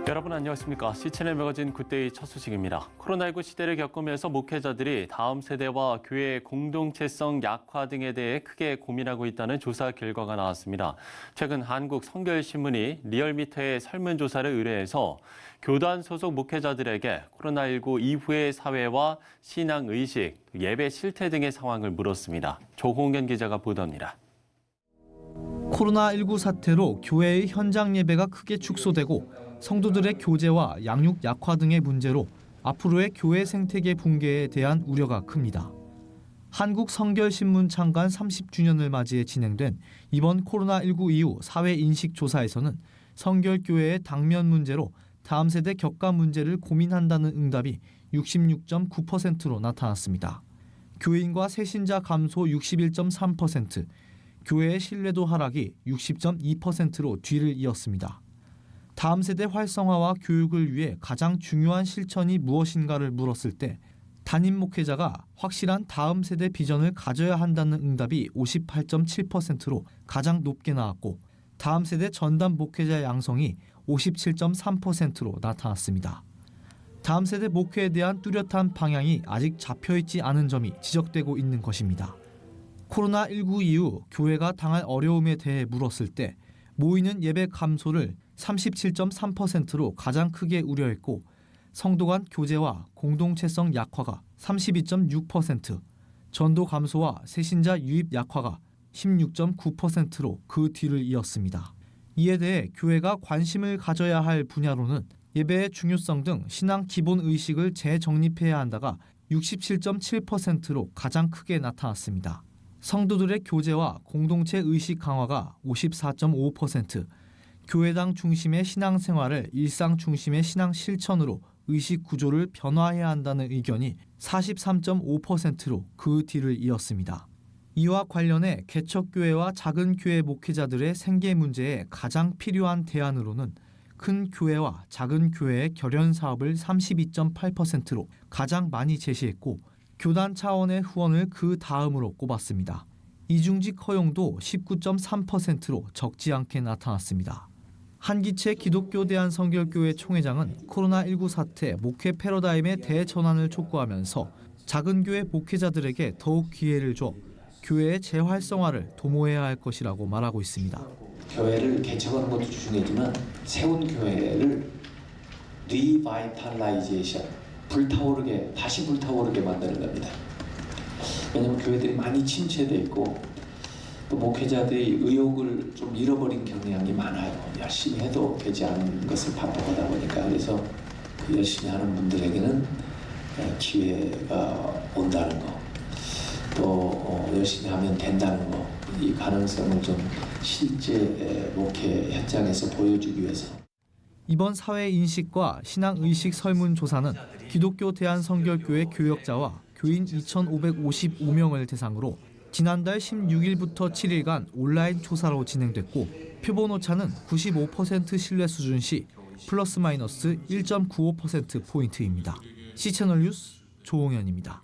여러분 안녕하십니까? CCN의 매거진 굿데이 첫 소식입니다. 코로나19 시대를 겪으면서 목회자들이 다음 세대와 교회의 공동체성 약화 등에 대해 크게 고민하고 있다는 조사 결과가 나왔습니다. 최근 한국 성결신문이 리얼미터의 설문조사를 의뢰해서 교단 소속 목회자들에게 코로나19 이후의 사회와 신앙의식, 예배 실태 등의 상황을 물었습니다. 조홍현 기자가 보도합니다. 코로나19 사태로 교회의 현장 예배가 크게 축소되고 성도들의 교제와 양육 약화 등의 문제로 앞으로의 교회 생태계 붕괴에 대한 우려가 큽니다. 한국 성결신문 창간 30주년을 맞이해 진행된 이번 코로나19 이후 사회 인식 조사에서는 성결교회의 당면 문제로 다음 세대 격가 문제를 고민한다는 응답이 66.9%로 나타났습니다. 교인과 새신자 감소 61.3%, 교회의 신뢰도 하락이 60.2%로 뒤를 이었습니다. 다음 세대 활성화와 교육을 위해 가장 중요한 실천이 무엇인가를 물었을 때 담임 목회자가 확실한 다음 세대 비전을 가져야 한다는 응답이 58.7%로 가장 높게 나왔고 다음 세대 전담 목회자 양성이 57.3%로 나타났습니다. 다음 세대 목회에 대한 뚜렷한 방향이 아직 잡혀있지 않은 점이 지적되고 있는 것입니다. 코로나19 이후 교회가 당할 어려움에 대해 물었을 때 모이는 예배 감소를 37.3%로 가장 크게 우려했고 성도 간 교제와 공동체성 약화가 32.6%, 전도 감소와 새신자 유입 약화가 16.9%로 그 뒤를 이었습니다. 이에 대해 교회가 관심을 가져야 할 분야로는 예배의 중요성 등 신앙 기본 의식을 재정립해야 한다가 67.7%로 가장 크게 나타났습니다. 성도들의 교제와 공동체 의식 강화가 54.5%, 교회당 중심의 신앙생활을 일상 중심의 신앙 실천으로 의식 구조를 변화해야 한다는 의견이 43.5%로 그 뒤를 이었습니다. 이와 관련해 개척교회와 작은 교회 목회자들의 생계 문제에 가장 필요한 대안으로는 큰 교회와 작은 교회의 결연 사업을 32.8%로 가장 많이 제시했고 교단 차원의 후원을 그 다음으로 꼽았습니다. 이중직 허용도 19.3%로 적지 않게 나타났습니다. 한기채 기독교 대한성결교회 총회장은 코로나19 사태 목회 패러다임의 대전환을 촉구하면서 작은 교회 목회자들에게 더욱 기회를 줘 교회의 재활성화를 도모해야 할 것이라고 말하고 있습니다. 교회를 개척하는 것도 중요하지만 세운 교회를 리바이탈라이제이션, 다시 불타오르게 만드는 겁니다. 왜냐하면 교회들이 많이 침체되어 있고 또 목회자들이 의욕을 좀 잃어버린 경향이 많아요. 열심히 해도 되지 않은 것을 반복하다 보니까. 그래서 그 열심히 하는 분들에게는 기회가 온다는 거, 또 열심히 하면 된다는 거, 이 가능성을 좀 실제 목회 현장에서 보여주기 위해서. 이번 사회인식과 신앙의식 설문조사는 기독교 대한성결교회 교역자와 교인 2,555명을 대상으로 지난달 16일부터 7일간 온라인 조사로 진행됐고 표본 오차는 95% 신뢰 수준 시 플러스 마이너스 1.95%포인트입니다. CCN뉴스 조홍현입니다.